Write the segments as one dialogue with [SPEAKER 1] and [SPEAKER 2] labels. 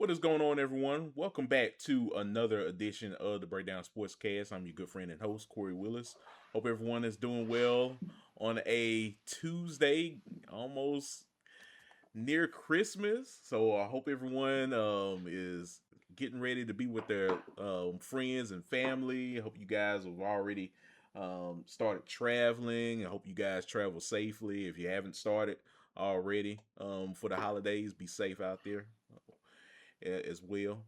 [SPEAKER 1] What is going on, everyone? Welcome back to another edition of the Breakdown Sportscast. I'm your good friend and host, Kory Willis. Hope everyone is doing well on a Tuesday, almost near Christmas. So I hope everyone is getting ready to be with their friends and family. I hope you guys have already started traveling. I hope you guys travel safely. If you haven't started already for the holidays, be safe out there as well.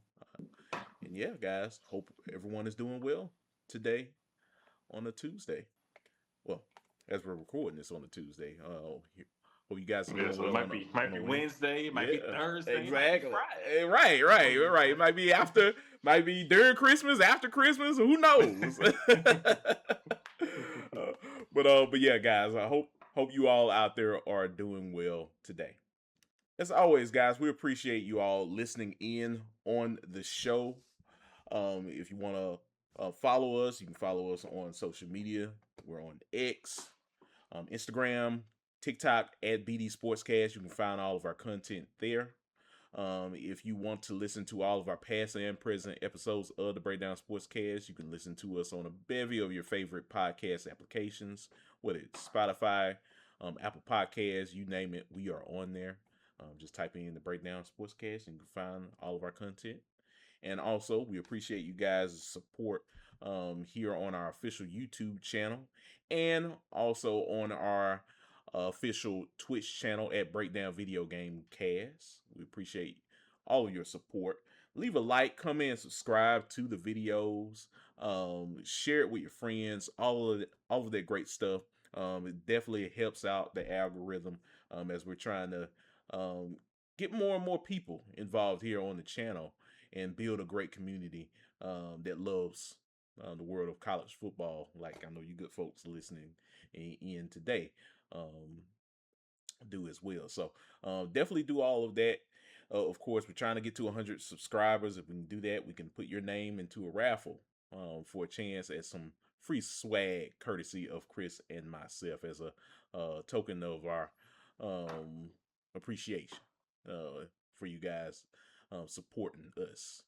[SPEAKER 1] And yeah, guys, hope everyone is doing well today on a Tuesday. Well, as we're recording this on a Tuesday, hope you guys are
[SPEAKER 2] Yeah,
[SPEAKER 1] doing
[SPEAKER 2] so it
[SPEAKER 1] well
[SPEAKER 2] might be might
[SPEAKER 1] on
[SPEAKER 2] be
[SPEAKER 1] a Wednesday.
[SPEAKER 2] Wednesday, it might be
[SPEAKER 1] Yeah,
[SPEAKER 2] Thursday, it might be
[SPEAKER 1] exactly.
[SPEAKER 2] Friday.
[SPEAKER 1] Right. It might be after, might be during Christmas, after Christmas. Who knows? But yeah, guys, I hope you all out there are doing well today. As always, guys, we appreciate you all listening in on the show. If you want to follow us, you can follow us on social media. We're on X, Instagram, TikTok at BD Sportscast. You can find all of our content there. If you want to listen to all of our past and present episodes of the Breakdown Sportscast, you can listen to us on a bevy of your favorite podcast applications, whether it's Spotify, Apple Podcasts, you name it, we are on there. Just type in the Breakdown Sportscast and you can find all of our content. And also, we appreciate you guys' support here on our official YouTube channel and also on our official Twitch channel at Breakdown Video Game Cast. We appreciate all of your support. Leave a like, comment, and subscribe to the videos. Share it with your friends. All of that great stuff. It definitely helps out the algorithm as we're trying to get more and more people involved here on the channel and build a great community that loves the world of college football, like I know you good folks listening in today do as well. So definitely do all of that. Of course, we're trying to get to 100 subscribers. If we can do that, we can put your name into a raffle for a chance at some free swag courtesy of Chris and myself as a token of our appreciation for you guys supporting us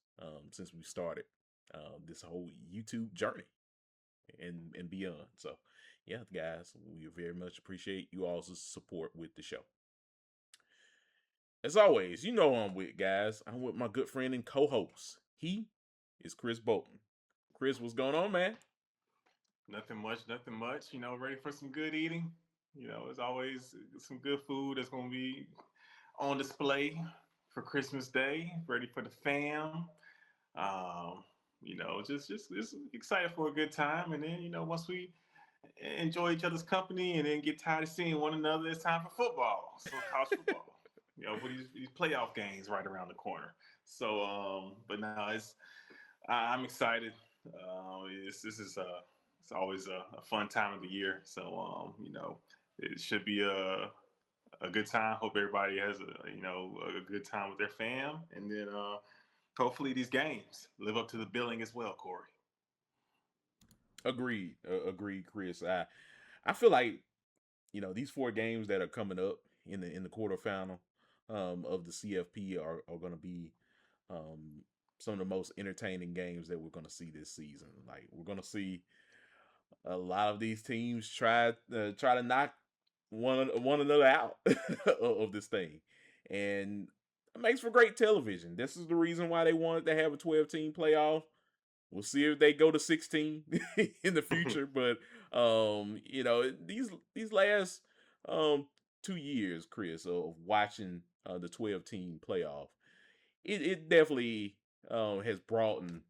[SPEAKER 1] since we started this whole YouTube journey and beyond. So, yeah, guys, we very much appreciate you all's support with the show. As always, you know I'm with, guys. I'm with my good friend and co-host. He is Chris Bolton. Chris, what's going on, man?
[SPEAKER 2] Nothing much, nothing much. Ready for some good eating. As always, some good food that's going to be on display for Christmas Day. Ready for the fam. Um, just excited for a good time. And then, once we enjoy each other's company and then get tired of seeing one another, it's time for football. So college football. For these playoff games right around the corner. So, but now I'm excited. It's always a fun time of the year. So, it should be a good time. Hope everybody has a good time with their fam, and then hopefully these games live up to the billing as well, Kory.
[SPEAKER 1] Agreed, Chris. I feel like these four games that are coming up in the quarterfinal of the CFP are going to be some of the most entertaining games that we're going to see this season. Like we're going to see a lot of these teams try to knock one another out of this thing, and it makes for great television. This is the reason why they wanted to have a 12-team playoff. We'll see if they go to 16 in the future, but these last 2 years, Chris, of watching the 12-team playoff, it definitely has brought in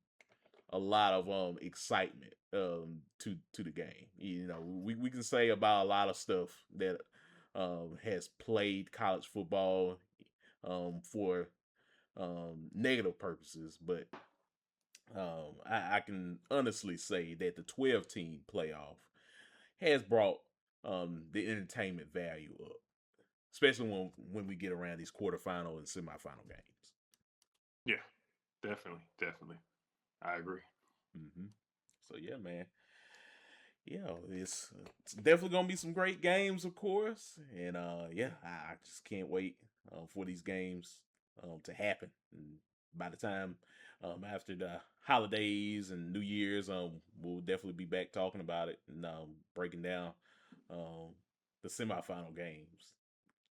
[SPEAKER 1] a lot of excitement to the game. We can say about a lot of stuff that has played college football for negative purposes, but I can honestly say that the 12-team playoff has brought the entertainment value up, especially when we get around these quarterfinal and semifinal games.
[SPEAKER 2] Yeah, definitely. I agree.
[SPEAKER 1] Mm-hmm. So yeah, man. Yeah, it's definitely gonna be some great games, of course, and yeah, I just can't wait for these games to happen. And by the time after the holidays and New Year's, we'll definitely be back talking about it and breaking down um, the semifinal games.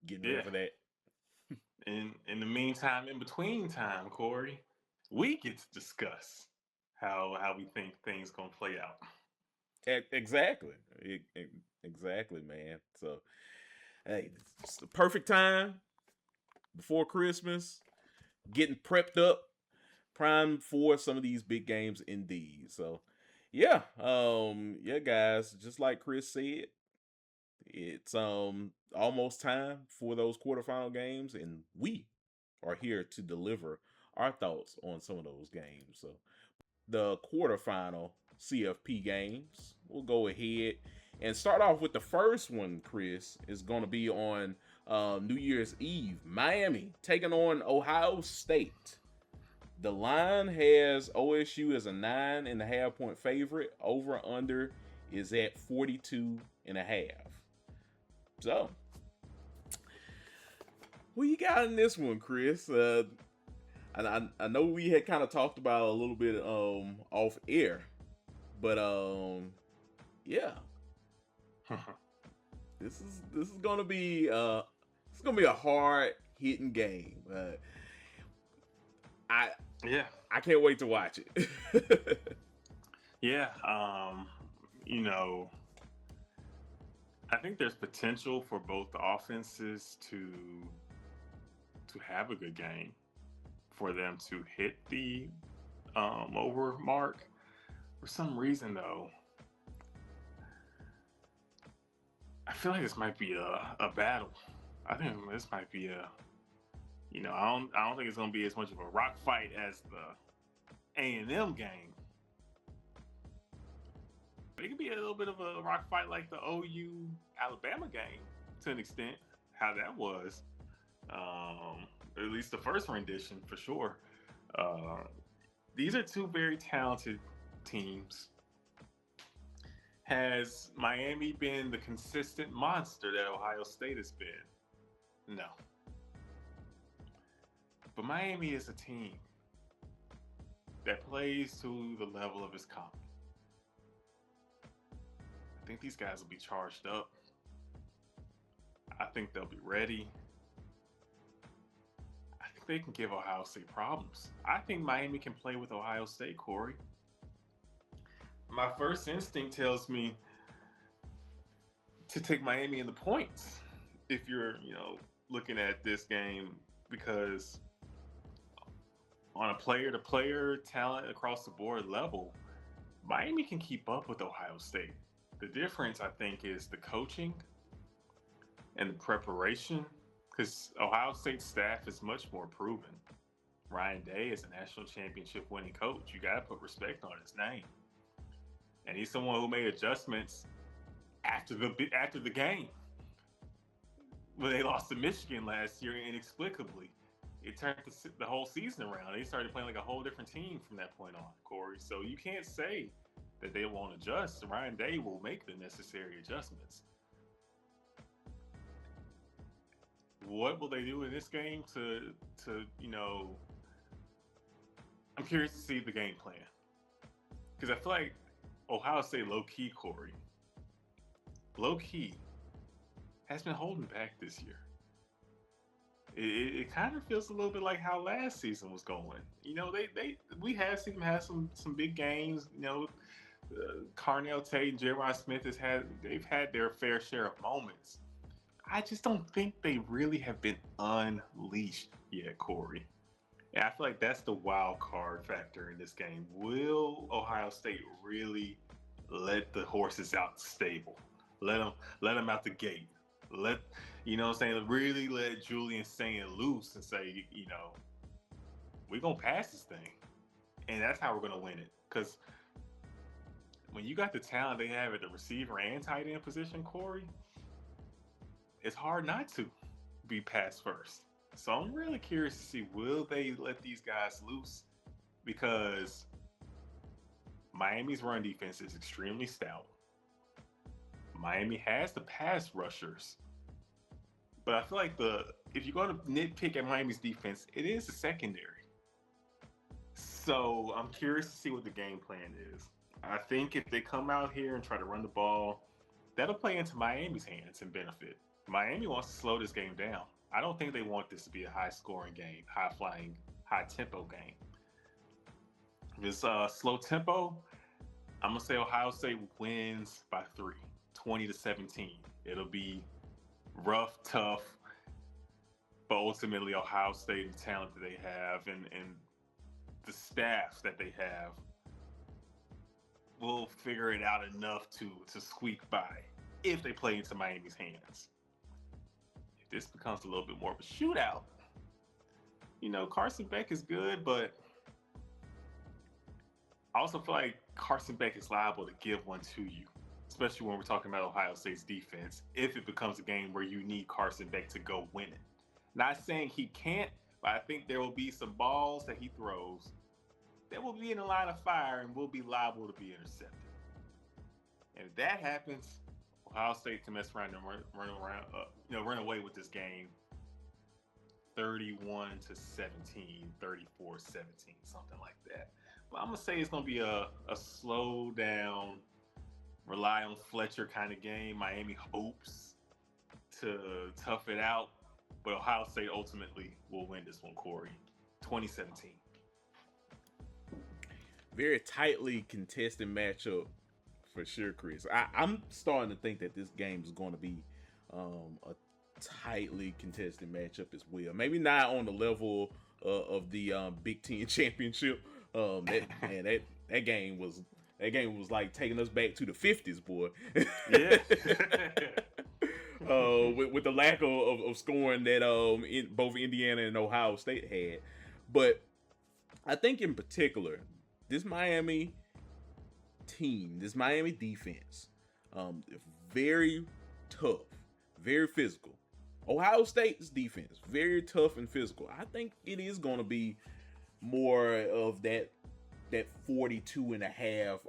[SPEAKER 1] Getting ready
[SPEAKER 2] Yeah.
[SPEAKER 1] for that.
[SPEAKER 2] In the meantime, in between time, Kory, we get to discuss how we think things gonna play out.
[SPEAKER 1] Exactly. Exactly, man. So, hey, it's the perfect time before Christmas, getting prepped up, primed for some of these big games indeed. So, yeah, guys, just like Chris said, it's almost time for those quarterfinal games, and we are here to deliver our thoughts on some of those games. So, the quarterfinal CFP games. We'll go ahead and start off with the first one, Chris, is going to be on New Year's Eve. Miami taking on Ohio State. The line has OSU as a 9.5 point favorite. Over under is at 42.5. So, who you got in this one, Chris? I know we had kind of talked about it a little bit off air, but yeah, this is gonna be a hard hitting game. I
[SPEAKER 2] Yeah,
[SPEAKER 1] I can't wait to watch it.
[SPEAKER 2] yeah. You know, I think there's potential for both offenses to have a good game, for them to hit the over mark. For some reason, though, I feel like this might be a battle. I think this might be I don't think it's gonna be as much of a rock fight as the A&M game. It could be a little bit of a rock fight like the OU Alabama game to an extent. How that was, at least the first rendition for sure. Uh, these are two very talented teams. Has Miami been the consistent monster that Ohio State has been? No. But Miami is a team that plays to the level of its comp. I think these guys will be charged up. I think they'll be ready. I think they can give Ohio State problems. I think Miami can play with Ohio State, Kory. My first instinct tells me to take Miami in the points if you're, looking at this game, because on a player to player talent across the board level, Miami can keep up with Ohio State. The difference, I think, is the coaching and the preparation, because Ohio State's staff is much more proven. Ryan Day is a national championship winning coach. You got to put respect on his name. And he's someone who made adjustments after the game. When they lost to Michigan last year inexplicably, it turned the whole season around. They started playing like a whole different team from that point on, Kory. So you can't say that they won't adjust. Ryan Day will make the necessary adjustments. What will they do in this game to I'm curious to see the game plan, because I feel like Ohio State low key, Kory, low key has been holding back this year. It kind of feels a little bit like how last season was going. We have seen them have some big games. Carnell Tate and J.R. Smith they've had their fair share of moments. I just don't think they really have been unleashed yet, Kory. And I feel like that's the wild card factor in this game. Will Ohio State really let the horses out the stable? Let them out the gate. Let what I'm saying, really let Julian Saint loose and say, we're gonna pass this thing. And that's how we're gonna win it. Because when you got the talent they have at the receiver and tight end position, Kory, it's hard not to be pass first. So I'm really curious to see, will they let these guys loose? Because Miami's run defense is extremely stout. Miami has the pass rushers. But I feel like if you're going to nitpick at Miami's defense, it is the secondary. So I'm curious to see what the game plan is. I think if they come out here and try to run the ball, that'll play into Miami's hands and benefit. Miami wants to slow this game down. I don't think they want this to be a high scoring game, high flying, high tempo game. If it's slow tempo, I'm going to say Ohio State wins by 20-17. It'll be rough, tough, but ultimately Ohio State and the talent that they have and the staff that they have will figure it out enough to squeak by if they play into Miami's hands. If this becomes a little bit more of a shootout, Carson Beck is good, but I also feel like Carson Beck is liable to give one to you, especially when we're talking about Ohio State's defense. If it becomes a game where you need Carson Beck to go win it, not saying he can't, but I think there will be some balls that he throws that will be in the line of fire and will be liable to be intercepted. And if that happens, Ohio State can mess around and run around, run away with this game 31-17, 34-17, something like that. But I'm going to say it's going to be a slow down, rely on Fletcher kind of game. Miami hopes to tough it out, but Ohio State ultimately will win this one, Kory. 2017.
[SPEAKER 1] Very tightly contested matchup for sure, Chris. I'm starting to think that this game is going to be a tightly contested matchup as well. Maybe not on the level of the Big Ten championship. That game was like taking us back to the 50s, boy.
[SPEAKER 2] Yeah.
[SPEAKER 1] With the lack of scoring that both Indiana and Ohio State had. But I think in particular, this Miami team, this Miami defense, very tough, very physical. Ohio State's defense, very tough and physical. I think it is going to be more of that 42 and a half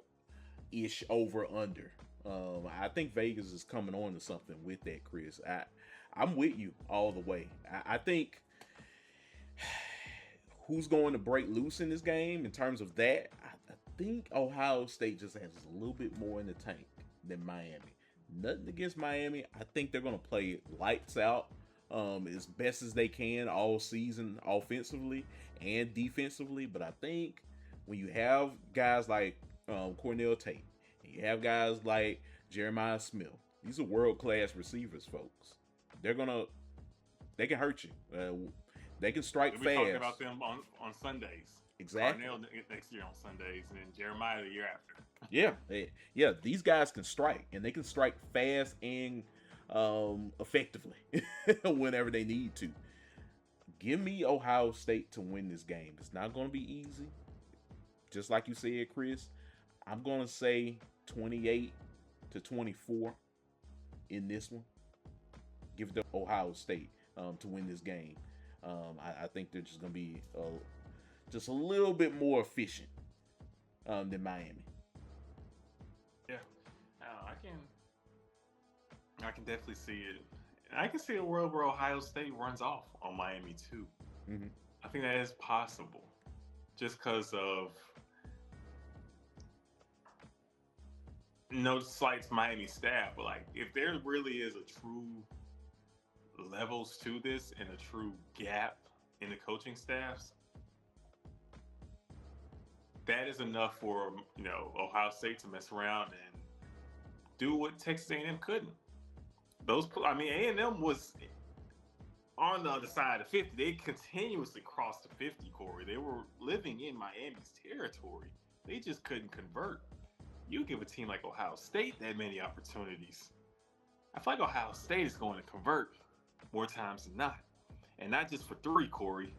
[SPEAKER 1] ish over under. I think Vegas is coming on to something with that, Chris. I'm with you all the way. I think who's going to break loose in this game in terms of that, I think Ohio State just has a little bit more in the tank than Miami. Nothing against Miami. I think they're going to play lights out as best as they can all season, offensively and defensively. But I think when you have guys like Cornell Tate, and you have guys like Jeremiah Smith, these are world-class receivers, folks. They can hurt you. They can strike
[SPEAKER 2] We'll
[SPEAKER 1] fast.
[SPEAKER 2] be talking about them on Sundays.
[SPEAKER 1] Exactly.
[SPEAKER 2] Carnell next year on Sundays, and then Jeremiah the year after.
[SPEAKER 1] Yeah. These guys can strike, and they can strike fast and effectively whenever they need to. Give me Ohio State to win this game. It's not going to be easy. Just like you said, Chris, I'm going to say 28-24 in this one. Give it to Ohio State to win this game. I think they're just going to be just a little bit more efficient than Miami.
[SPEAKER 2] Yeah, I can definitely see it. And I can see a world where Ohio State runs off on Miami too.
[SPEAKER 1] Mm-hmm.
[SPEAKER 2] I think that is possible, just because of no slights Miami staff, but like if there really is a true levels to this and a true gap in the coaching staffs, that is enough for Ohio State to mess around and do what Texas A&M couldn't. A&M was on the other side of 50. They continuously crossed the 50, Kory. They were living in Miami's territory. They just couldn't convert. You give a team like Ohio State that many opportunities, I feel like Ohio State is going to convert more times than not. And not just for 3, Kory.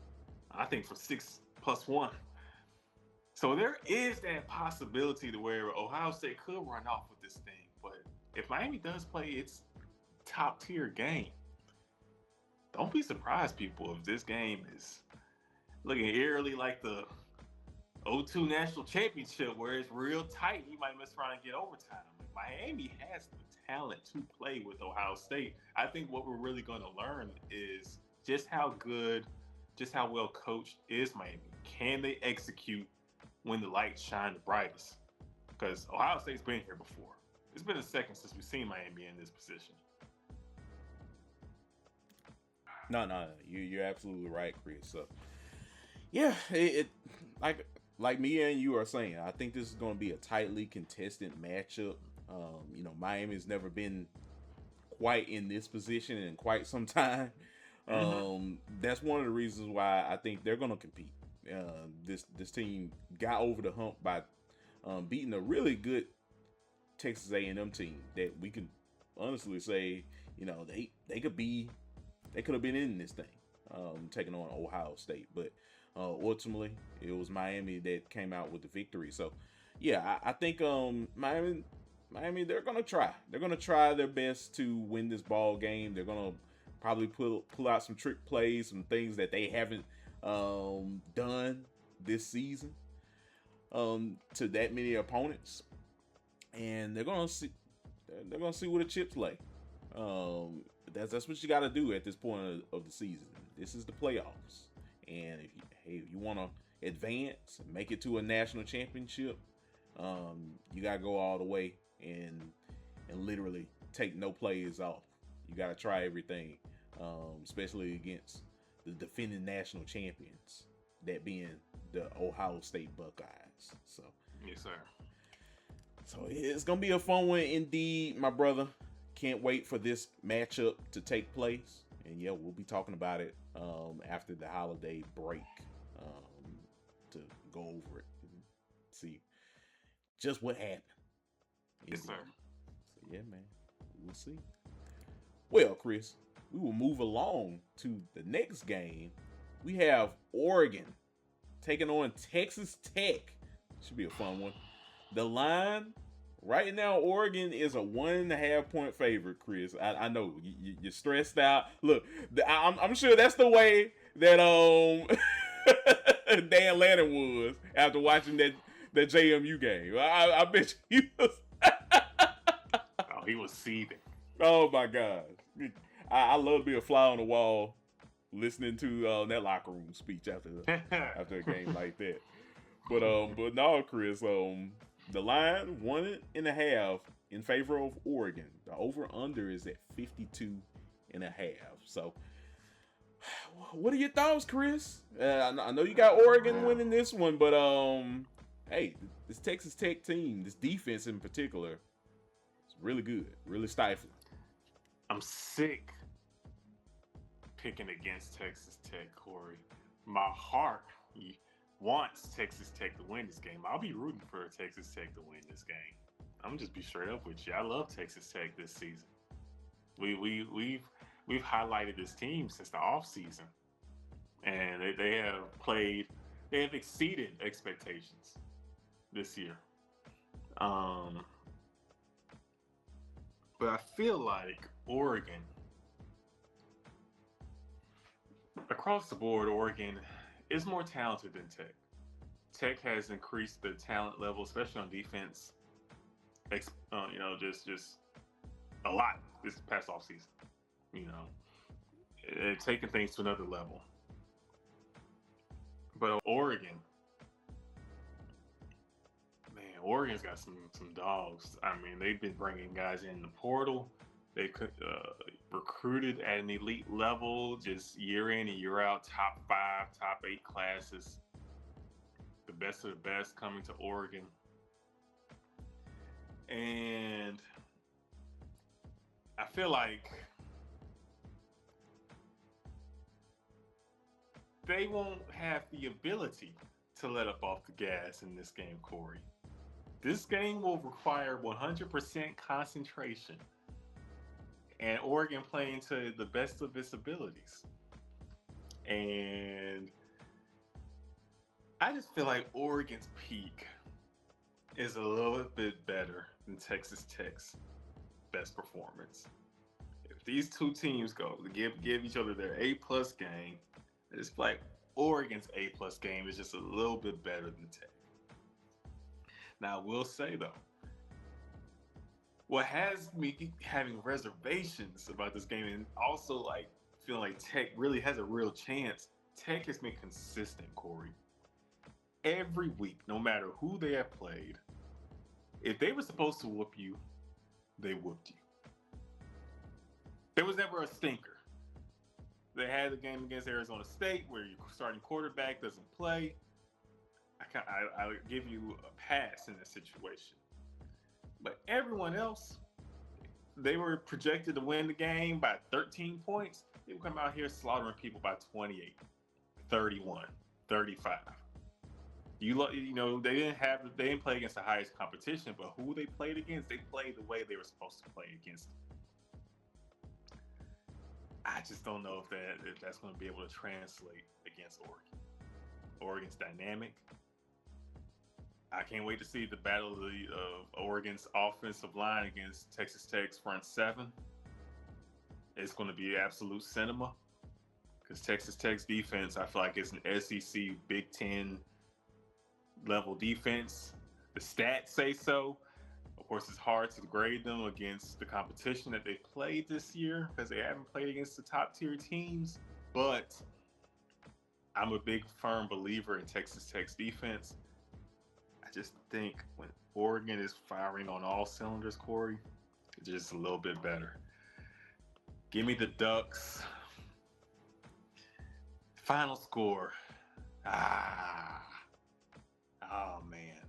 [SPEAKER 2] I think for 6+1. So there is that possibility to where Ohio State could run off with this thing. But if Miami does play its top tier game, don't be surprised, people, if this game is looking eerily like the 0-2 national championship where it's real tight. You might mess around and get overtime. Like, Miami has the talent to play with Ohio State. I think what we're really going to learn is just how good just how well coached is Miami? Can they execute when the lights shine the brightest? Because Ohio State's been here before. It's been a second since we've seen Miami in this position.
[SPEAKER 1] No. You're absolutely right, Chris. So yeah, it like like me and you are saying, I think this is going to be a tightly contested matchup. Miami's never been quite in this position in quite some time.
[SPEAKER 2] Mm-hmm.
[SPEAKER 1] That's one of the reasons why I think they're going to compete. This team got over the hump by beating a really good Texas A&M team that we can honestly say, they could have been in this thing, taking on Ohio State, but ultimately it was Miami that came out with the victory. So yeah, I think Miami, they're gonna try. They're gonna try their best to win this ball game. They're gonna probably pull out some trick plays, some things that they haven't done this season to that many opponents, and they're gonna see where the chips lay. Um, that's what you got to do at this point of the season. This is the playoffs, and if you want to advance and make it to a national championship, you got to go all the way and literally take no plays off. You got to try everything, especially against the defending national champions, that being the Ohio State Buckeyes.
[SPEAKER 2] Yes, sir.
[SPEAKER 1] So it's gonna be a fun one indeed, my brother. Can't wait for this matchup to take place, and yeah, we'll be talking about it after the holiday break to go over it and see just what happened.
[SPEAKER 2] Yes,
[SPEAKER 1] Indeed.
[SPEAKER 2] sir.
[SPEAKER 1] So yeah, man, we'll see. Well, Chris, we will move along to the next game. We have Oregon taking on Texas Tech. Should be a fun one. The line right now, Oregon is a 1.5 point favorite. Chris, I know you're stressed out. Look, I'm sure that's the way that Dan Lannon was after watching that JMU game. I bet you he was.
[SPEAKER 2] Oh, he was seething.
[SPEAKER 1] Oh my gosh, I love to be a fly on the wall, listening to that locker room speech after a game like that. But no, Chris. The line 1.5 in favor of Oregon. The over under is at 52.5. So, what are your thoughts, Chris? I know you got Oregon winning this one, but hey, this Texas Tech team, this defense in particular, is really good, really stifling.
[SPEAKER 2] I'm sick picking against Texas Tech, Kory. My heart wants Texas Tech to win this game. I'll be rooting for Texas Tech to win this game. I'm gonna just be straight up with you. I love Texas Tech this season. We've highlighted this team since the offseason, and they have exceeded expectations this year. Um, but I feel like Oregon, across the board, Oregon is more talented than Tech. Tech has increased the talent level, especially on defense. Just a lot this past off season. You know, they're taking things to another level. But Oregon, man, Oregon's got some dogs. I mean, they've been bringing guys in the portal. They could recruited at an elite level, just year in and year out, top 5, top 8 classes. The best of the best coming to Oregon. And I feel like they won't have the ability to let up off the gas in this game, Kory. This game will require 100% concentration and Oregon playing to the best of its abilities. And I just feel like Oregon's peak is a little bit better than Texas Tech's best performance. If these two teams go to give each other their A+ game, I just feel like Oregon's A+ game is just a little bit better than Tech. Now, I will say though, what has me having reservations about this game and also like feeling like Tech really has a real chance Tech has been consistent, Kory. Every week, no matter who they have played, if they were supposed to whoop you, they whooped you. There was never a stinker. They had a game against Arizona State where your starting quarterback doesn't play. I'll give you a pass in that situation. But everyone else, they were projected to win the game by 13 points. They would come out here slaughtering people by 28, 31, 35. They didn't play against the highest competition, but who they played against, they played the way they were supposed to play against them. I just don't know if that's going to be able to translate against Oregon. Oregon's dynamic. I can't wait to see the battle of Oregon's offensive line against Texas Tech's front seven. It's going to be absolute cinema because Texas Tech's defense, I feel like it's an SEC Big Ten level defense. The stats say so. Of course, it's hard to grade them against the competition that they've played this year because they haven't played against the top tier teams. But I'm a big, firm believer in Texas Tech's defense. I just think when Oregon is firing on all cylinders, Kory, it's just a little bit better. Give me the Ducks. Final score. Oh, man.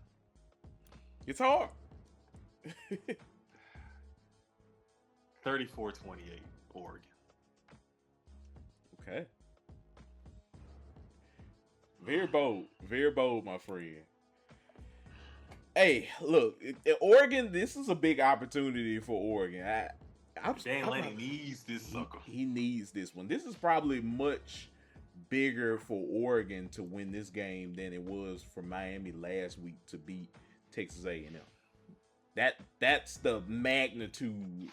[SPEAKER 1] It's hard.
[SPEAKER 2] 34-28, Oregon.
[SPEAKER 1] Okay. Very bold, my friend. Hey, look, Oregon, this is a big opportunity for Oregon.
[SPEAKER 2] Dan Lanning needs this sucker.
[SPEAKER 1] He needs this one. This is probably much bigger for Oregon to win this game than it was for Miami last week to beat Texas A&M. That's the magnitude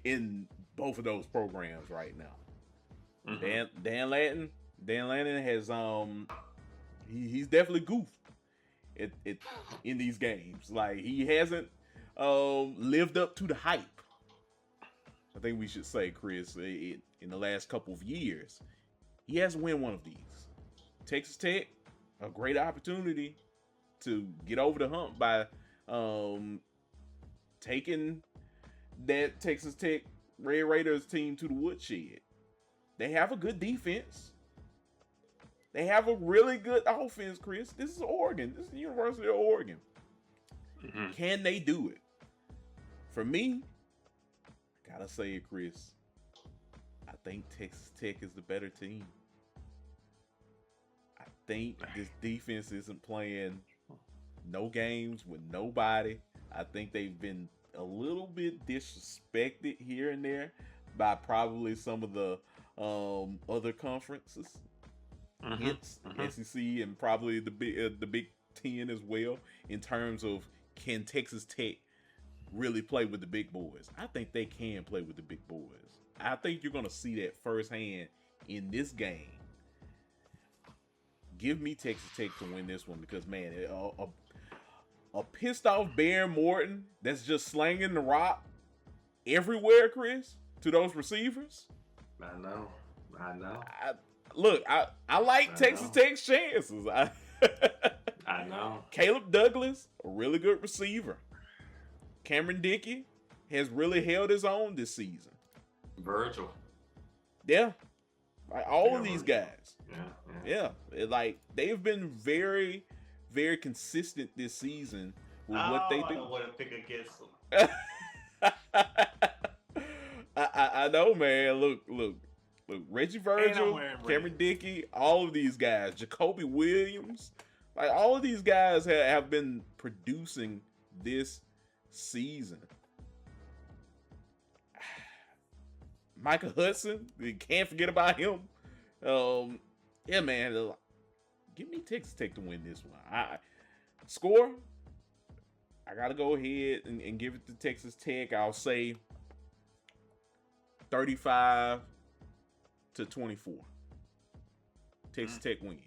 [SPEAKER 1] in both of those programs right now. Mm-hmm. Dan Lanning has he's definitely goofed it in these games. Like he hasn't lived up to the hype. I think we should say, Chris, in the last couple of years, he hasn't won one of these. Texas Tech, a great opportunity to get over the hump by taking that Texas Tech Red Raiders team to the woodshed. They have a good defense. They have a really good offense, Chris. This is Oregon. This is the University of Oregon. Mm-hmm. Can they do it? For me, I gotta say it, Chris. I think Texas Tech is the better team. I think this defense isn't playing no games with nobody. I think they've been a little bit disrespected here and there by probably some of the other conferences.
[SPEAKER 2] Mm-hmm.
[SPEAKER 1] Hence, SEC and probably the Big Ten as well, in terms of can Texas Tech really play with the big boys? I think they can play with the big boys. I think you're going to see that firsthand in this game. Give me Texas Tech to win this one because, man, a pissed off Bear Morton that's just slanging the rock everywhere, Chris, to those receivers.
[SPEAKER 2] I know.
[SPEAKER 1] I like Texas Tech's chances.
[SPEAKER 2] I know.
[SPEAKER 1] Caleb Douglas, a really good receiver. Cameron Dickey has really held his own this season.
[SPEAKER 2] Virgil.
[SPEAKER 1] Yeah. Like all of these guys.
[SPEAKER 2] Yeah.
[SPEAKER 1] Like they've been very, very consistent this season with what they do.
[SPEAKER 2] I don't want to pick against them.
[SPEAKER 1] I know, man. Look. Reggie Virgil, Cameron Dickey, all of these guys, Jacoby Williams, like all of these guys have been producing this season. Micah Hudson, you can't forget about him. Yeah, man. Give me Texas Tech to win this one. Score, I got to go ahead and give it to Texas Tech. I'll say 35-24. Texas Tech wins.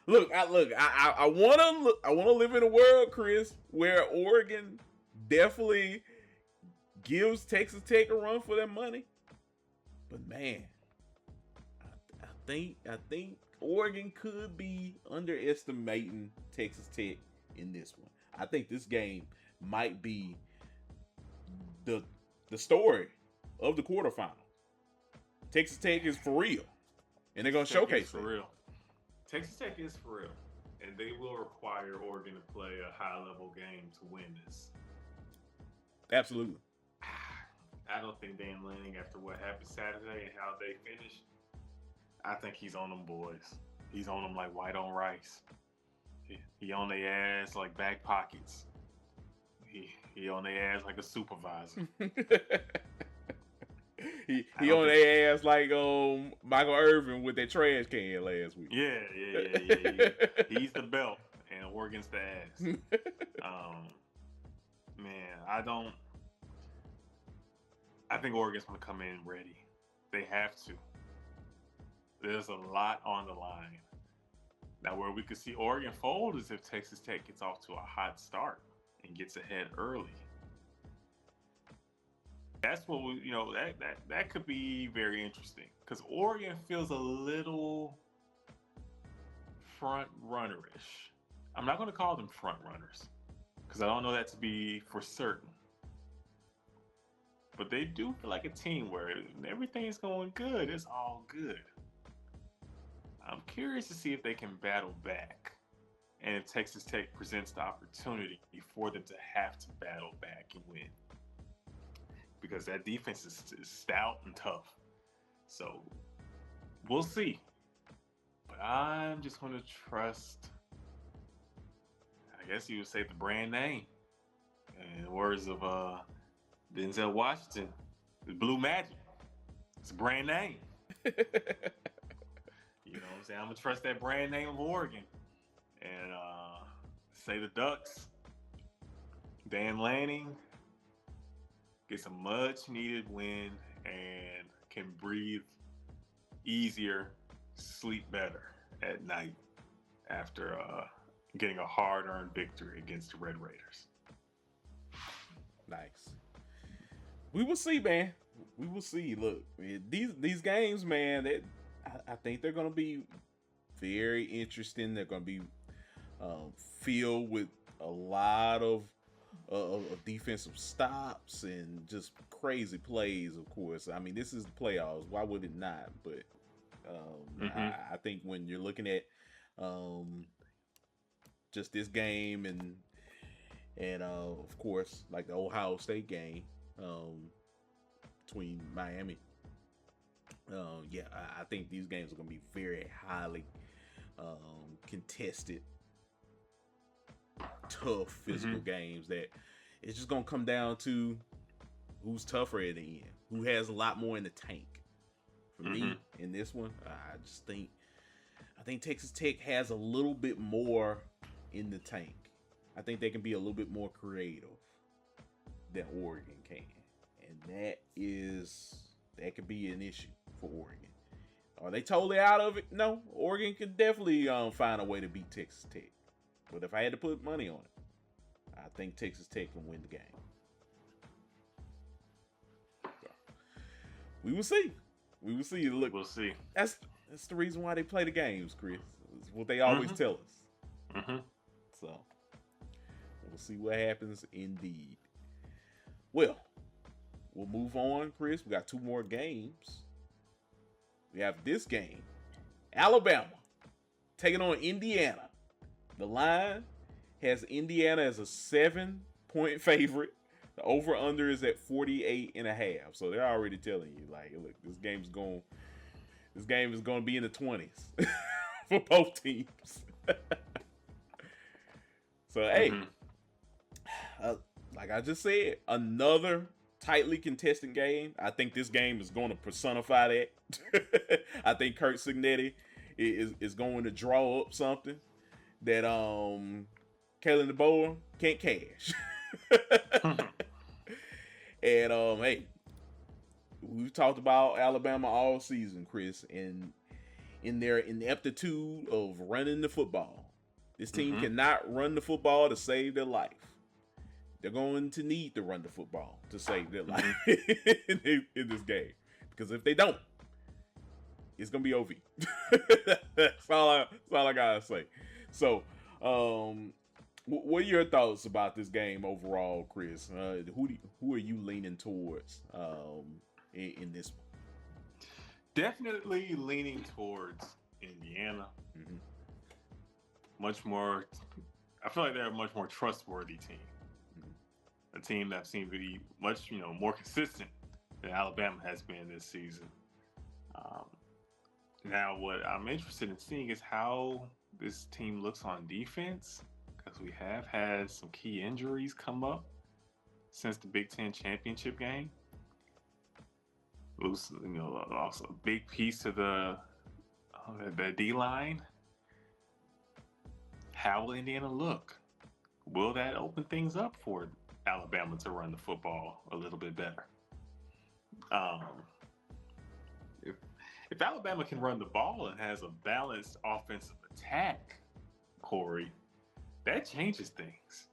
[SPEAKER 1] I want to live in a world, Chris, where Oregon definitely gives Texas Tech a run for their money. But man, I think Oregon could be underestimating Texas Tech in this one. I think this game might be the story of the quarterfinal. Texas Tech is for real, and they're gonna showcase
[SPEAKER 2] for real. Texas Tech is for real, and they will require Oregon to play a high-level game to win this.
[SPEAKER 1] Absolutely.
[SPEAKER 2] I don't think Dan Lanning, after what happened Saturday and how they finished, I think he's on them boys. He's on them like white on rice. He on their ass like back pockets. He on their ass like a supervisor.
[SPEAKER 1] he on their ass like Michael Irvin with that trash can last week.
[SPEAKER 2] Yeah. He's the belt and Oregon's the ass. Man, I think Oregon's gonna come in ready. They have to. There's a lot on the line. Now, where we could see Oregon fold is if Texas Tech gets off to a hot start and gets ahead early. That's what that could be very interesting because Oregon feels a little front runnerish. I'm not going to call them front runners because I don't know that to be for certain. But they do feel like a team where everything's going good. It's all good. I'm curious to see if they can battle back and if Texas Tech presents the opportunity for them to have to battle back and win. Because that defense is stout and tough. So we'll see. But I'm just going to trust, I guess you would say, the brand name. In the words of Denzel Washington, it's Blue Magic. It's a brand name. You know what I'm saying? I'm going to trust that brand name of Oregon. And say the Ducks, Dan Lanning, gets a much needed win and can breathe easier, sleep better at night after getting a hard-earned victory against the Red Raiders.
[SPEAKER 1] Nice. We will see, man. We will see. Look, these games, man, I think they're going to be very interesting. They're going to be filled with a lot of defensive stops and just crazy plays, of course. I mean, this is the playoffs. Why would it not? But I think when you're looking at just this game and of course, like the Ohio State game between Miami, I think these games are going to be very highly contested, tough physical games that it's just gonna come down to who's tougher at the end, who has a lot more in the tank. For me, in this one, I think Texas Tech has a little bit more in the tank. I think they can be a little bit more creative than Oregon can, and that could be an issue for Oregon. Are they totally out of it? No, Oregon can definitely find a way to beat Texas Tech. But if I had to put money on it, I think Texas Tech can win the game. So, we will see. We will see. Look,
[SPEAKER 2] we'll see.
[SPEAKER 1] That's the reason why they play the games, Chris. It's what they always tell us. So we'll see what happens indeed. Well, we'll move on, Chris. We got two more games. We have this game. Alabama taking on Indiana. The line has Indiana as a 7-point favorite. The over-under is at 48.5. So they're already telling you, like, look, this game is going to be in the 20s for both teams. So, hey, like I just said, another tightly contested game. I think this game is going to personify that. I think Kurt Signetti is going to draw up something that Kalen DeBoer can't cash. And hey, we've talked about Alabama all season, Chris, and in their ineptitude of running the football. This team cannot run the football to save their life. they're going to need to run the football to save their life in this game. Because if they don't, it's gonna be OV. that's all I gotta say. So, what are your thoughts about this game overall, Chris? Who are you leaning towards in this one?
[SPEAKER 2] Definitely leaning towards Indiana.
[SPEAKER 1] Mm-hmm.
[SPEAKER 2] Much more. I feel like they're a much more trustworthy team.
[SPEAKER 1] Mm-hmm.
[SPEAKER 2] A team that seems to be much, more consistent than Alabama has been this season. Um, Now, what I'm interested in seeing is how this team looks on defense, because we have had some key injuries come up since the Big Ten championship game. Lose, also a big piece of the D line. How will Indiana look? Will that open things up for Alabama to run the football a little bit better? Um, if if Alabama can run the ball and has a balanced offensive attack, Kory, that changes things.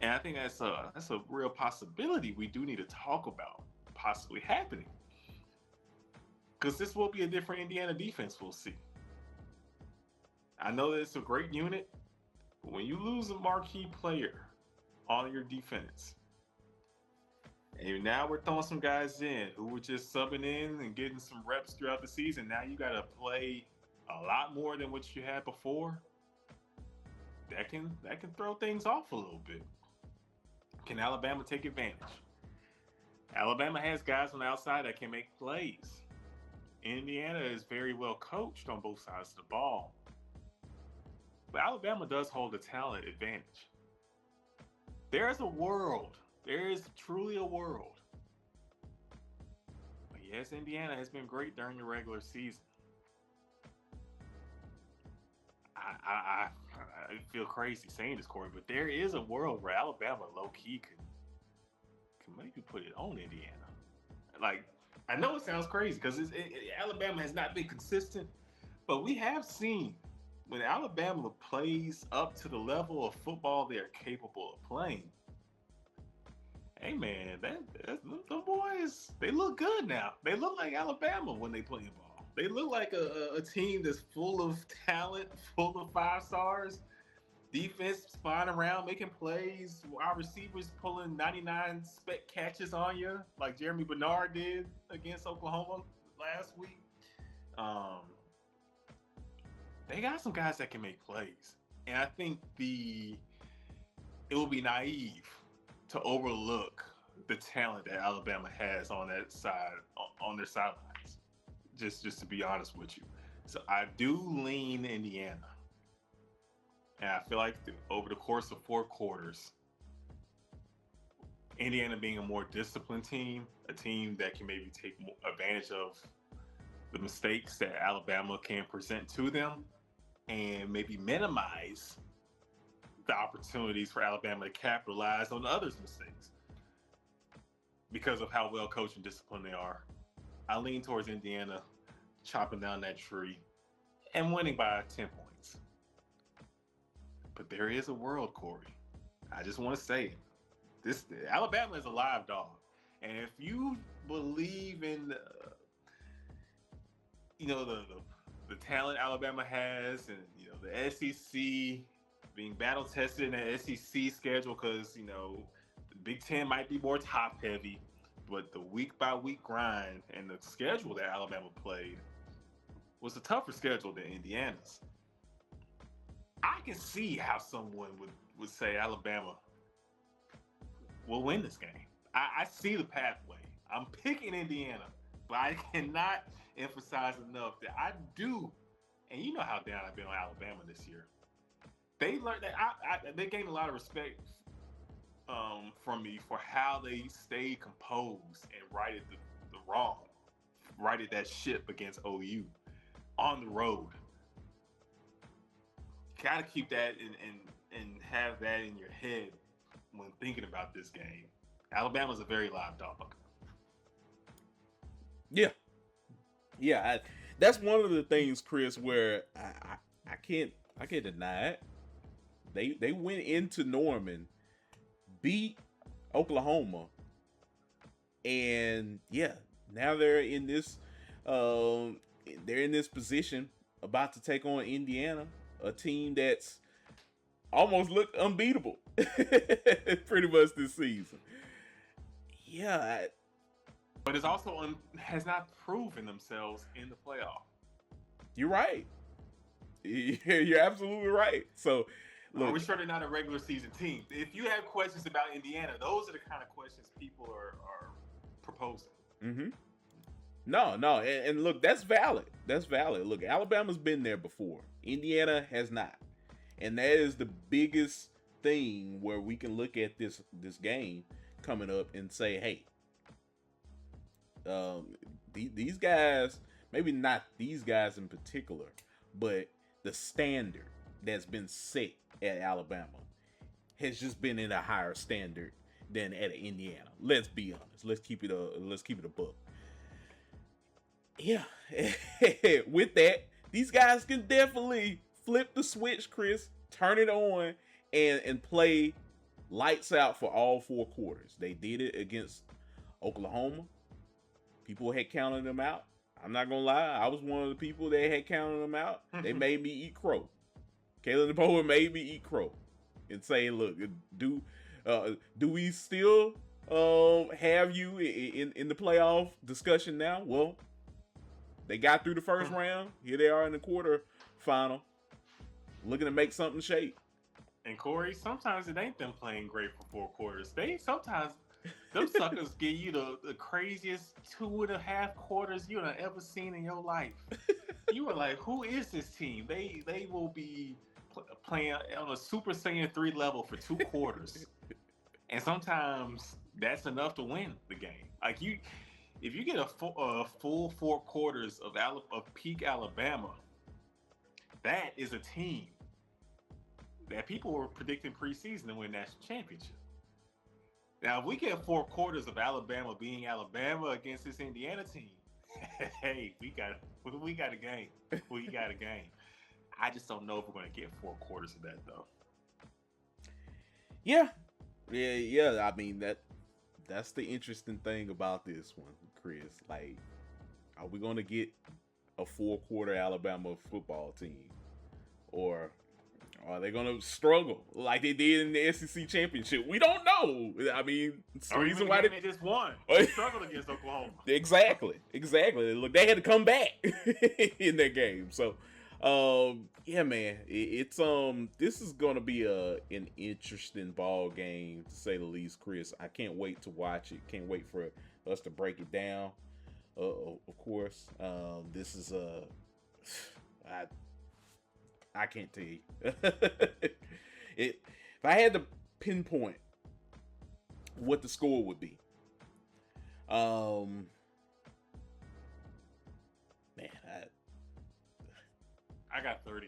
[SPEAKER 2] And I think that's a real possibility we do need to talk about possibly happening. Because this will be a different Indiana defense we'll see. I know that it's a great unit, but when you lose a marquee player on your defense, and now we're throwing some guys in who were just subbing in and getting some reps throughout the season, now you got to play a lot more than what you had before. That can throw things off a little bit. Can Alabama take advantage? Alabama has guys on the outside that can make plays. Indiana is very well coached on both sides of the ball. But Alabama does hold a talent advantage. There is a world. There is truly a world. But yes, Indiana has been great during the regular season. I feel crazy saying this, Kory, but there is a world where Alabama low-key can maybe put it on Indiana. Like, I know it sounds crazy because Alabama has not been consistent, but we have seen when Alabama plays up to the level of football they're capable of playing. Hey man, the boys, they look good now. They look like Alabama when they play ball. They look like a team that's full of talent, full of 5 stars. Defense spying around, making plays. Our receivers pulling 99 spec catches on you, like Jeremy Bernard did against Oklahoma last week. Um, they got some guys that can make plays, and I think it will be naive to overlook the talent that Alabama has on that side, on their sidelines. Just to be honest with you, so I do lean Indiana. And I feel like over the course of 4 quarters, Indiana being a more disciplined team, a team that can maybe take advantage of the mistakes that Alabama can present to them and maybe minimize the opportunities for Alabama to capitalize on others' mistakes because of how well coached and disciplined they are. I lean towards Indiana chopping down that tree and winning by 10 points. But there is a world, Kory. I just want to say it. Alabama is a live dog, and if you believe in the talent Alabama has, and the SEC being battle tested in the SEC schedule, because the Big Ten might be more top heavy, but the week by week grind and the schedule that Alabama played was a tougher schedule than Indiana's. I can see how someone would say Alabama will win this game. I see the pathway. I'm picking Indiana, but I cannot emphasize enough that I do, and you know how down I've been on Alabama this year. They learned that they gained a lot of respect from me for how they stayed composed and righted the wrong, righted that ship against OU on the road. Gotta keep that and have that in your head when thinking about this game. Alabama's a very live dog.
[SPEAKER 1] Yeah, yeah. That's one of the things, Chris, where I can't deny it. They went into Norman beat Oklahoma, and yeah, now they're in this position about to take on Indiana, a team that's almost looked unbeatable pretty much this season. Yeah,
[SPEAKER 2] but it's also has not proven themselves in the playoff.
[SPEAKER 1] you're right. You're absolutely right. So, look,
[SPEAKER 2] are we sure they're not a regular season team? If you have questions about Indiana, those are the kind of questions people are proposing.
[SPEAKER 1] Mm-hmm. No, and look, that's valid. That's valid. Look, Alabama's been there before. Indiana has not, and that is the biggest thing where we can look at this game coming up and say, hey, these guys, maybe not these guys in particular, but the standard that's been set at Alabama has just been in a higher standard than at Indiana. Let's be honest. Let's keep it a book. Yeah. With that, these guys can definitely flip the switch, Chris, turn it on, and play lights out for all 4 quarters. They did it against Oklahoma. People had counted them out. I'm not gonna lie, I was one of the people that had counted them out. They made me eat crow. Kayla DeBoer made me eat crow and say, look, do we still have you in the playoff discussion now? Well, they got through the first round. Here they are in the quarter final, looking to make something shake.
[SPEAKER 2] And Kory, sometimes it ain't them playing great for 4 quarters. Sometimes them suckers give you the craziest 2.5 quarters you have ever seen in your life. You were like, who is this team? They will be playing on a Super Saiyan 3 level for 2 quarters. And sometimes that's enough to win the game. Like if you get a full 4 quarters of peak Alabama, that is a team that people were predicting preseason to win national championship. Now, if we get 4 quarters of Alabama being Alabama against this Indiana team, hey, we got a game. We got a game. I just don't know if we're going to get 4 quarters of that, though.
[SPEAKER 1] Yeah. I mean, that's the interesting thing about this one, Chris. Like, are we going to get a 4-quarter Alabama football team, or are they going to struggle like they did in the SEC championship? We don't know. I mean, it's the reason why
[SPEAKER 2] they just won. They struggled against Oklahoma.
[SPEAKER 1] Exactly. Look, they had to come back in that game. So, yeah, man, it's this is gonna be an interesting ball game to say the least, Chris. I can't wait to watch it. Can't wait for us to break it down. Of course, this is I can't tell you. If I had to pinpoint what the score would be, man,
[SPEAKER 2] I got 30-20.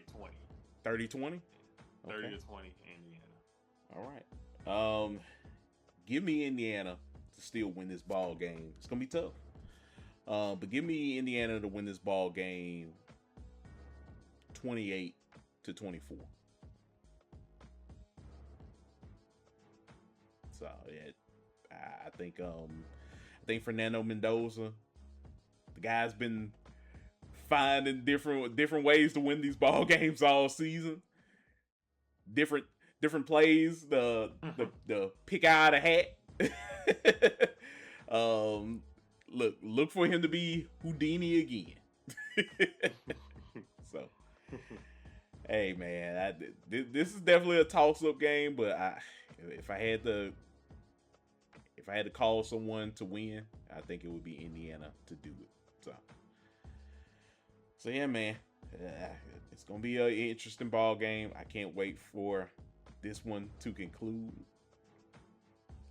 [SPEAKER 1] 30-20?
[SPEAKER 2] 30 to 20 Indiana.
[SPEAKER 1] All right. Give me Indiana to still win this ball game. It's gonna be tough. But give me Indiana to win this ball game 28-24. So yeah, I think Fernando Mendoza, the guy's been finding different ways to win these ball games all season. Different plays, the pick out of the hat. Look for him to be Houdini again. So, hey man, this is definitely a toss-up game, but if I had to call someone to win, I think it would be Indiana to do it. So yeah, man, it's gonna be an interesting ball game. I can't wait for this one to conclude,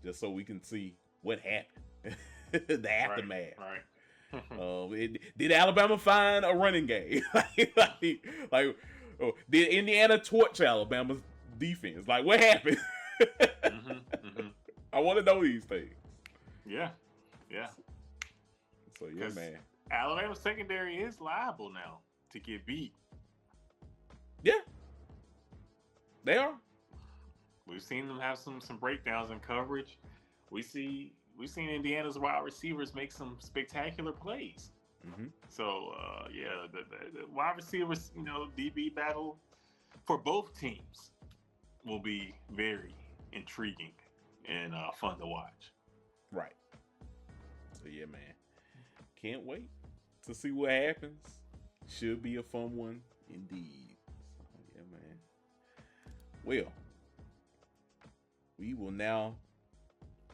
[SPEAKER 1] just so we can see what happened, the aftermath.
[SPEAKER 2] Right.
[SPEAKER 1] Did Alabama find a running game? Did Indiana torch Alabama's defense? Like, what happened? I want to know these things.
[SPEAKER 2] Yeah.
[SPEAKER 1] So yeah, man.
[SPEAKER 2] Alabama's secondary is liable now to get beat.
[SPEAKER 1] Yeah, they are.
[SPEAKER 2] We've seen them have some breakdowns in coverage. We've seen Indiana's wide receivers make some spectacular plays.
[SPEAKER 1] Mm-hmm.
[SPEAKER 2] So yeah, the wide receivers, DB battle for both teams will be very intriguing and fun to watch.
[SPEAKER 1] Right. So yeah, man. Can't wait to see what happens. Should be a fun one indeed. So yeah, man. Well, we will now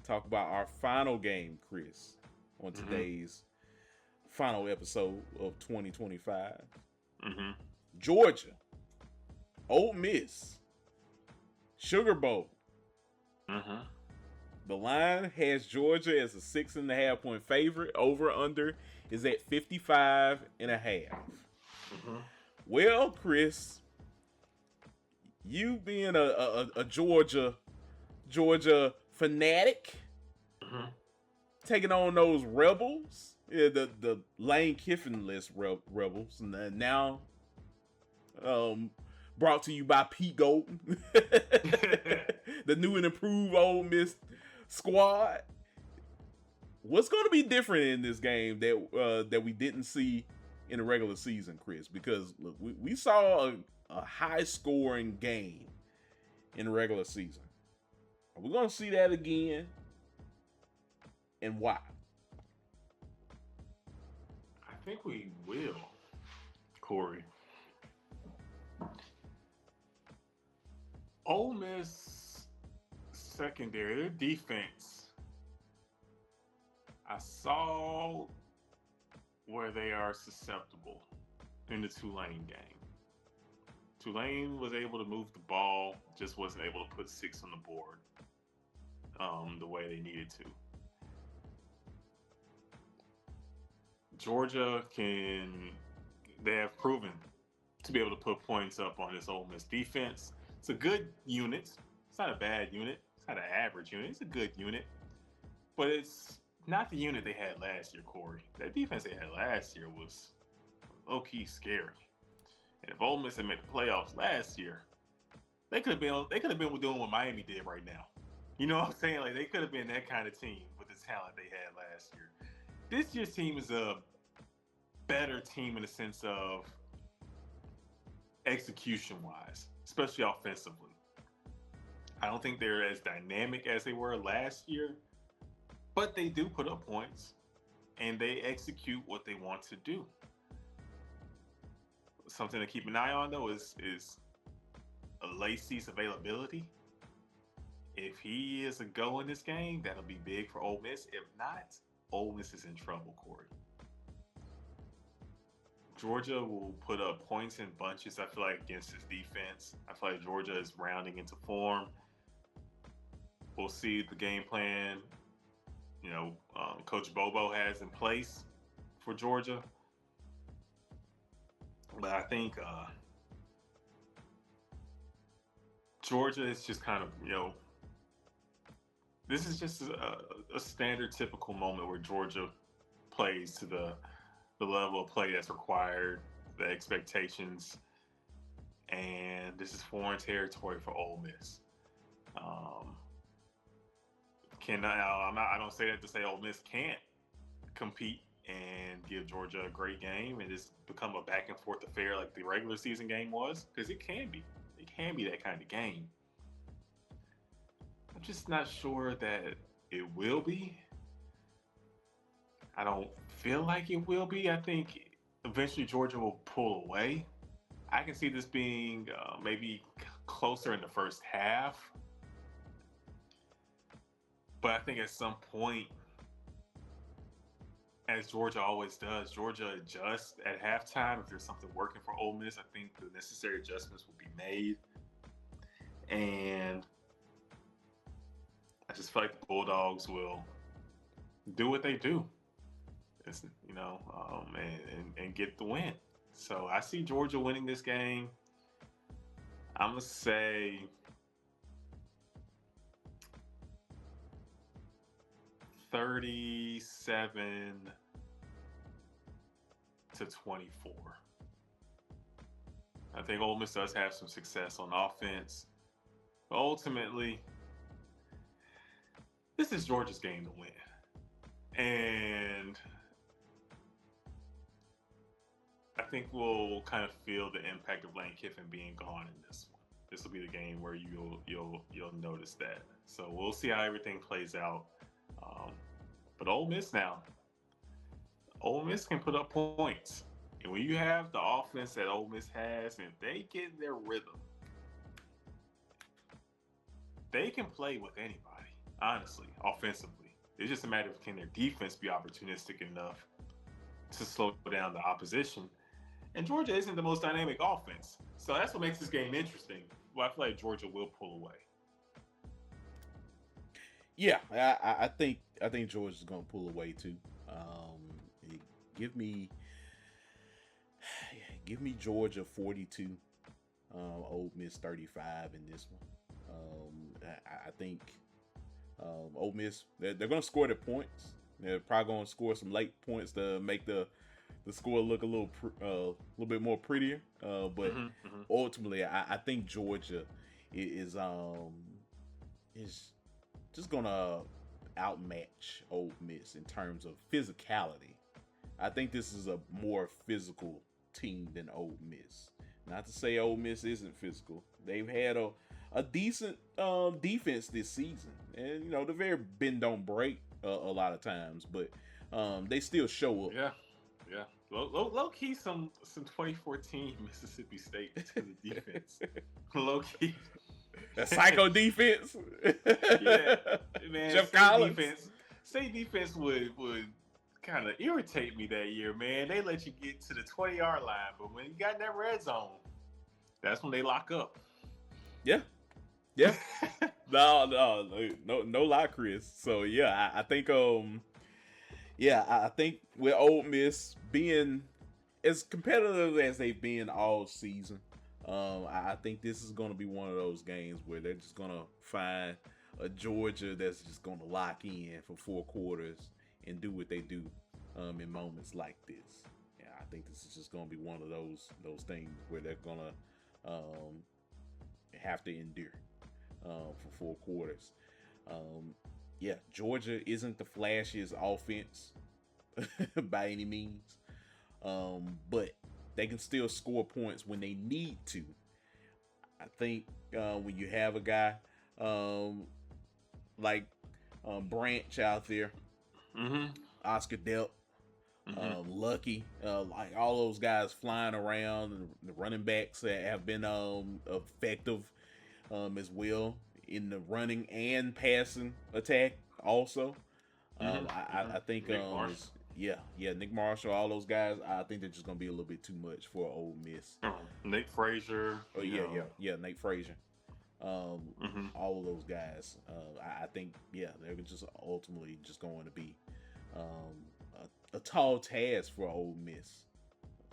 [SPEAKER 1] talk about our final game, Chris, on
[SPEAKER 2] Mm-hmm.
[SPEAKER 1] today's final episode of 2025.
[SPEAKER 2] Mm-hmm.
[SPEAKER 1] Georgia, Ole Miss, Sugar Bowl.
[SPEAKER 2] Mm-hmm.
[SPEAKER 1] The line has Georgia as a 6.5 point favorite. Over under is at 55.5.
[SPEAKER 2] Mm-hmm.
[SPEAKER 1] Well, Chris, you being a Georgia fanatic,
[SPEAKER 2] Mm-hmm.
[SPEAKER 1] taking on those rebels, yeah, the Lane Kiffin list rebels, and now brought to you by Pete Golden, the new and improved Ole Miss squad. What's going to be different in this game that we didn't see in the regular season, Chris? Because look, we saw a high scoring game in the regular season. Are we going to see that again? And why?
[SPEAKER 2] I think we will, Kory. Ole Miss secondary, their defense. I saw where they are susceptible in the Tulane game. Tulane was able to move the ball, just wasn't able to put 6 on the board the way they needed to. Georgia they have proven to be able to put points up on this Ole Miss defense. It's a good unit. It's not a bad unit. It's not an average unit. It's a good unit. But it's not the unit they had last year, Kory. That defense they had last year was low-key scary. And if Ole Miss had made the playoffs last year, they could have been doing what Miami did right now. You know what I'm saying? Like they could have been that kind of team with the talent they had last year. This year's team is a better team in the sense of execution-wise, especially offensively. I don't think they're as dynamic as they were last year, but they do put up points and they execute what they want to do. Something to keep an eye on though is Lacey's availability. If he is a go in this game, that'll be big for Ole Miss. If not, Ole Miss is in trouble, Kory. Georgia will put up points in bunches, I feel like, against his defense. I feel like Georgia is rounding into form. We'll see the game plan, Coach Bobo has in place for Georgia. But I think Georgia is just kind of, this is just a standard, typical moment where Georgia plays to the level of play that's required, the expectations, and this is foreign territory for Ole Miss. I don't say that to say Ole Miss can't compete and give Georgia a great game and just become a back and forth affair like the regular season game was, because it can be. It can be that kind of game. I'm just not sure that it will be. I don't feel like it will be. I think eventually Georgia will pull away. I can see this being maybe closer in the first half. But I think at some point, as Georgia always does, Georgia adjusts at halftime. If there's something working for Ole Miss, I think the necessary adjustments will be made. And I just feel like the Bulldogs will do what they do, and get the win. So I see Georgia winning this game. I'm going to say 37-24. I think Ole Miss does have some success on offense, But ultimately, this is Georgia's game to win. And I think we'll kind of feel the impact of Lane Kiffin being gone in this one. This will be the game where you'll notice that. So we'll see how everything plays out. Um, but Ole Miss now, Ole Miss can put up points, and when you have the offense that Ole Miss has, and if they get their rhythm, they can play with anybody. Honestly, offensively, it's just a matter of can their defense be opportunistic enough to slow down the opposition. And Georgia isn't the most dynamic offense. So that's what makes this game interesting. Well, I feel like Georgia will pull away.
[SPEAKER 1] Yeah, I think Georgia's gonna pull away too. Give me give me Georgia 42, Ole Miss 35 in this one. I think Ole Miss they're gonna score their points. They're probably gonna score some late points to make the score look a little bit more prettier. But ultimately, I think Georgia is just gonna outmatch Ole Miss in terms of physicality. I think this is a more physical team than Ole Miss. Not to say Ole Miss isn't physical. They've had a decent defense this season, and they're very bend don't break a lot of times, but they still show up.
[SPEAKER 2] Yeah, yeah. Low key, some 2014 Mississippi State to the defense. Low key.
[SPEAKER 1] That psycho defense.
[SPEAKER 2] Yeah, man.
[SPEAKER 1] Jeff Collins.
[SPEAKER 2] State defense would kind of irritate me that year, man. They let you get to the 20-yard line, but when you got in that red zone, that's when they lock up.
[SPEAKER 1] Yeah. Yeah. No lie, Chris. So yeah, I think I think with Ole Miss being as competitive as they've been all season, I think this is going to be one of those games where they're just going to find a Georgia that's just going to lock in for 4 quarters and do what they do in moments like this. Yeah, I think this is just going to be one of those things where they're going to have to endure for 4 quarters. Yeah, Georgia isn't the flashiest offense by any means, but they can still score points when they need to. I think when you have a guy like Branch out there, Oscar Delp, Lucky, like all those guys flying around, and the running backs that have been effective as well in the running and passing attack also. I think Nick Marshall, all those guys, I think they're just gonna be a little bit too much for Ole Miss.
[SPEAKER 2] Nate Frazier.
[SPEAKER 1] Oh yeah, Nate Frazier. All of those guys. I think they're just ultimately just going to be a tall task for Ole Miss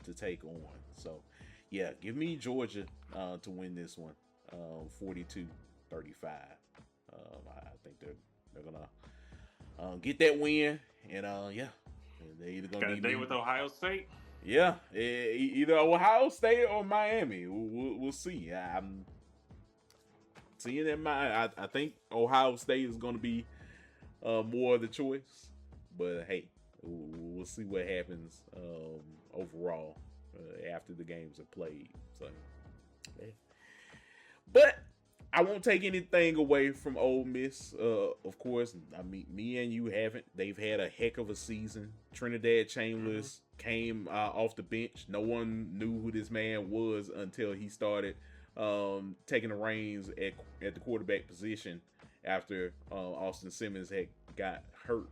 [SPEAKER 1] to take on. So yeah, give me Georgia to win this one, 42-35. I think they're gonna get that win, and they're either gonna
[SPEAKER 2] be with Ohio State.
[SPEAKER 1] Yeah, either Ohio State or Miami. We'll see. I'm seeing in mind. I think Ohio State is going to be more of the choice, but hey, we'll see what happens overall after the games are played. So, but I won't take anything away from Ole Miss. Of course, I mean, me and you haven't. They've had a heck of a season. Trinidad Chambers came off the bench. No one knew who this man was until he started taking the reins at the quarterback position after Austin Simmons had got hurt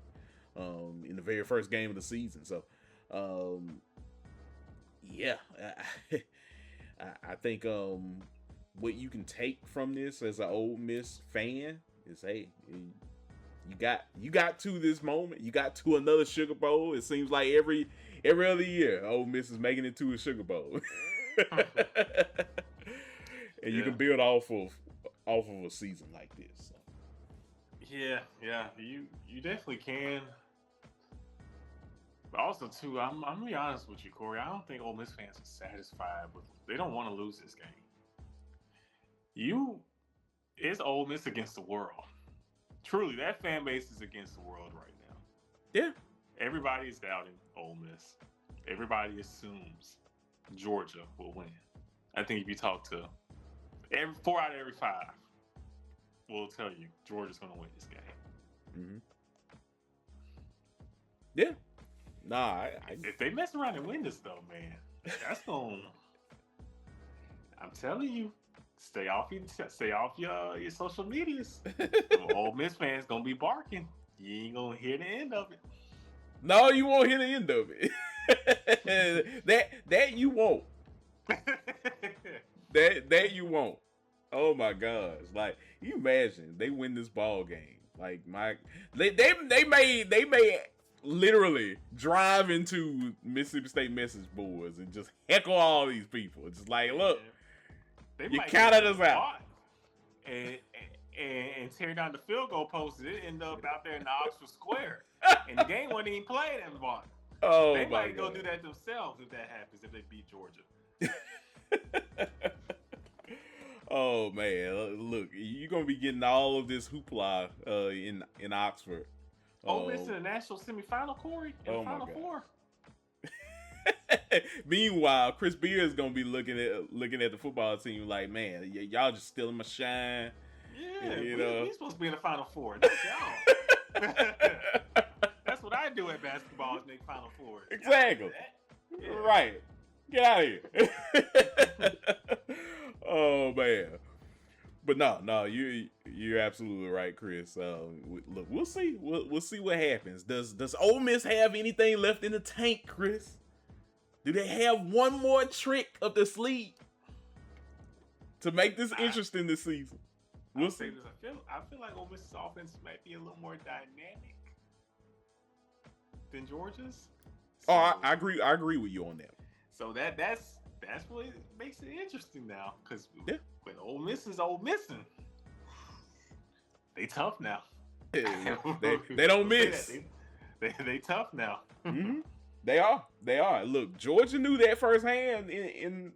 [SPEAKER 1] in the very first game of the season. So, I think what you can take from this as an Ole Miss fan is, hey, you got to this moment. You got to another Sugar Bowl. It seems like every other year, Ole Miss is making it to a Sugar Bowl, and you can build off of a season like this. So.
[SPEAKER 2] Yeah, you definitely can. But also, too, I'm gonna be honest with you, Kory. I don't think Ole Miss fans are satisfied with. They don't want to lose this game. It's Ole Miss against the world. Truly, that fan base is against the world right now.
[SPEAKER 1] Yeah.
[SPEAKER 2] Everybody is doubting Ole Miss. Everybody assumes Georgia will win. I think if you talk to every 4 out of every 5, will tell you Georgia's going to win this game.
[SPEAKER 1] Mm-hmm. Yeah. Nah,
[SPEAKER 2] If they mess around and win this, though, man, that's going. I'm telling you, stay off your social medias. Ole Miss fans gonna be barking. You ain't gonna hear the end of it.
[SPEAKER 1] No, you won't hear the end of it. that you won't. That you won't. Oh my gosh! Like, you imagine they win this ball game. Like, they may literally drive into Mississippi State message boards and just heckle all these people. It's just like, look, you counted us out.
[SPEAKER 2] And tear down the field goal post. It end up out there in the Oxford Square, and the game wasn't even played at Vaughn.
[SPEAKER 1] Oh,
[SPEAKER 2] they
[SPEAKER 1] my
[SPEAKER 2] might
[SPEAKER 1] God.
[SPEAKER 2] go do that themselves if that happens, if they beat Georgia.
[SPEAKER 1] Oh man, look, you're gonna be getting all of this hoopla in Oxford.
[SPEAKER 2] Ole Miss in the national semifinal, Kory, in the Final Four.
[SPEAKER 1] Meanwhile, Chris Beard is gonna be looking at the football team like, man, y'all just stealing my shine.
[SPEAKER 2] Yeah, we supposed to be in the Final Four, not y'all. That's what I do at basketball, is make Final Fours.
[SPEAKER 1] Exactly. Yeah. Right. Get out of here. Oh man. But no, you're absolutely right, Chris. Look, we'll see. We'll see what happens. Does Ole Miss have anything left in the tank, Chris? Do they have one more trick up the sleeve to make this interesting this season?
[SPEAKER 2] We'll see. I feel like Ole Miss's offense might be a little more dynamic than Georgia's.
[SPEAKER 1] So, I agree with you on that.
[SPEAKER 2] So that's what makes it interesting now, because when Ole Miss is Ole Missing, they tough now.
[SPEAKER 1] they don't miss.
[SPEAKER 2] They tough now.
[SPEAKER 1] Mm-hmm. They are. Look, Georgia knew that firsthand in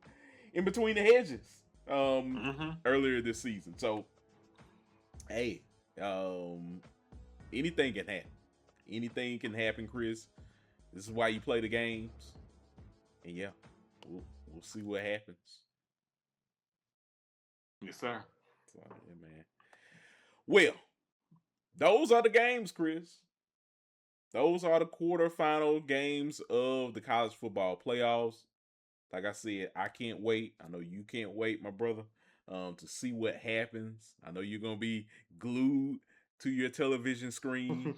[SPEAKER 1] between the hedges earlier this season. So, hey, anything can happen. Anything can happen, Chris. This is why you play the games. And yeah, we'll see what happens.
[SPEAKER 2] Yes, sir.
[SPEAKER 1] So, yeah, man. Well, those are the games, Chris. Those are the quarterfinal games of the college football playoffs. Like I said, I can't wait. I know you can't wait, my brother, to see what happens. I know you're going to be glued to your television screen,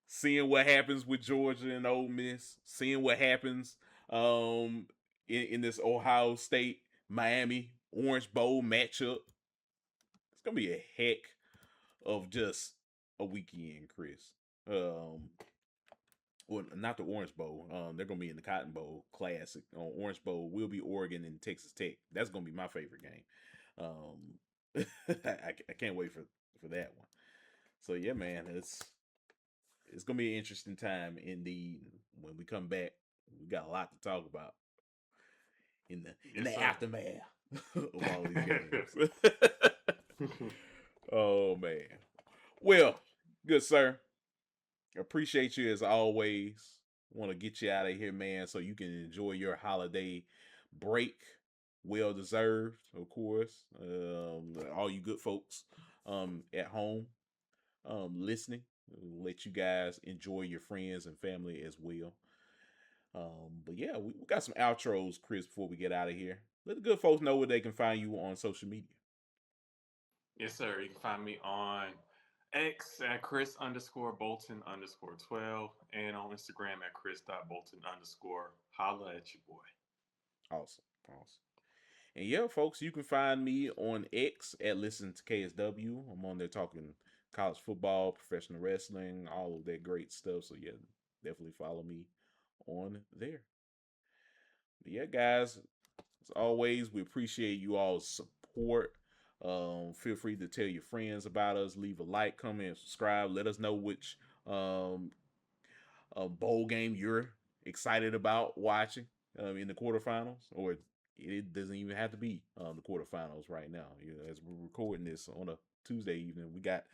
[SPEAKER 1] seeing what happens with Georgia and Ole Miss, seeing what happens in this Ohio State, Miami, Orange Bowl matchup. It's going to be a heck of just a weekend, Chris. Well, not the Orange Bowl. They're gonna be in the Cotton Bowl Classic. Orange Bowl will be Oregon and Texas Tech. That's gonna be my favorite game. I can't wait for that one. So yeah, man, it's gonna be an interesting time indeed. When we come back, we got a lot to talk about in the aftermath of all these games. Oh man. Well, good sir. Appreciate you as always. Want to get you out of here, man, so you can enjoy your holiday break. Well deserved, of course. All you good folks at home listening. We'll let you guys enjoy your friends and family as well. But yeah, we got some outros, Chris, before we get out of here. Let the good folks know where they can find you on social media.
[SPEAKER 2] Yes, sir. You can find me on X at Chris_Bolton_12 and on Instagram at Chris.Bolton_. Holla at you, boy.
[SPEAKER 1] Awesome. And yeah, folks, you can find me on X at Listen to KSW. I'm on there talking college football, professional wrestling, all of that great stuff. So yeah, definitely follow me on there. But yeah, guys, as always, we appreciate you all's support. Feel free to tell your friends about us. Leave a like, comment, subscribe. Let us know which bowl game you're excited about watching in the quarterfinals, or it doesn't even have to be the quarterfinals right now. As we're recording this on a Tuesday evening, we got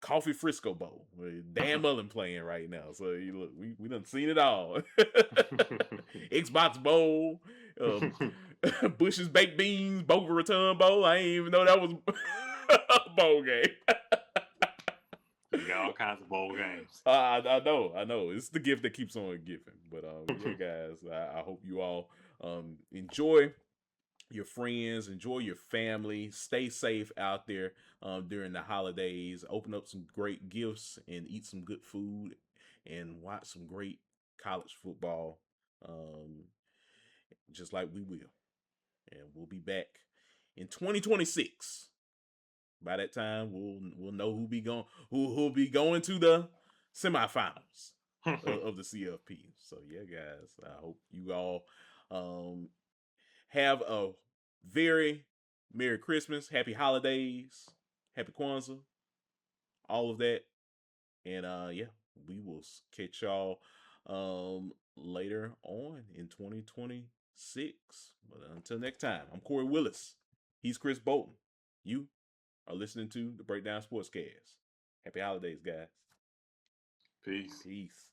[SPEAKER 1] Coffee Frisco Bowl. Dan Mullen playing right now. So look, we done seen it all. Xbox Bowl, Bush's Baked Beans, Boca Raton Bowl. I ain't even know that was a bowl game.
[SPEAKER 2] We got all kinds of bowl games.
[SPEAKER 1] I know. It's the gift that keeps on giving. But yeah, guys, I hope you all enjoy your friends, enjoy your family, stay safe out there during the holidays. Open up some great gifts and eat some good food and watch some great college football, just like we will. And we'll be back in 2026. By that time, we'll know who'll be going to the semifinals of the CFP. So yeah, guys, I hope you all have a very Merry Christmas, Happy Holidays, Happy Kwanzaa, all of that. And yeah, we will catch y'all later on in 2026. But until next time, I'm Kory Willis. He's Chris Bolton. You are listening to the Breakdown Sportscast. Happy holidays, guys.
[SPEAKER 2] Peace.
[SPEAKER 1] Peace.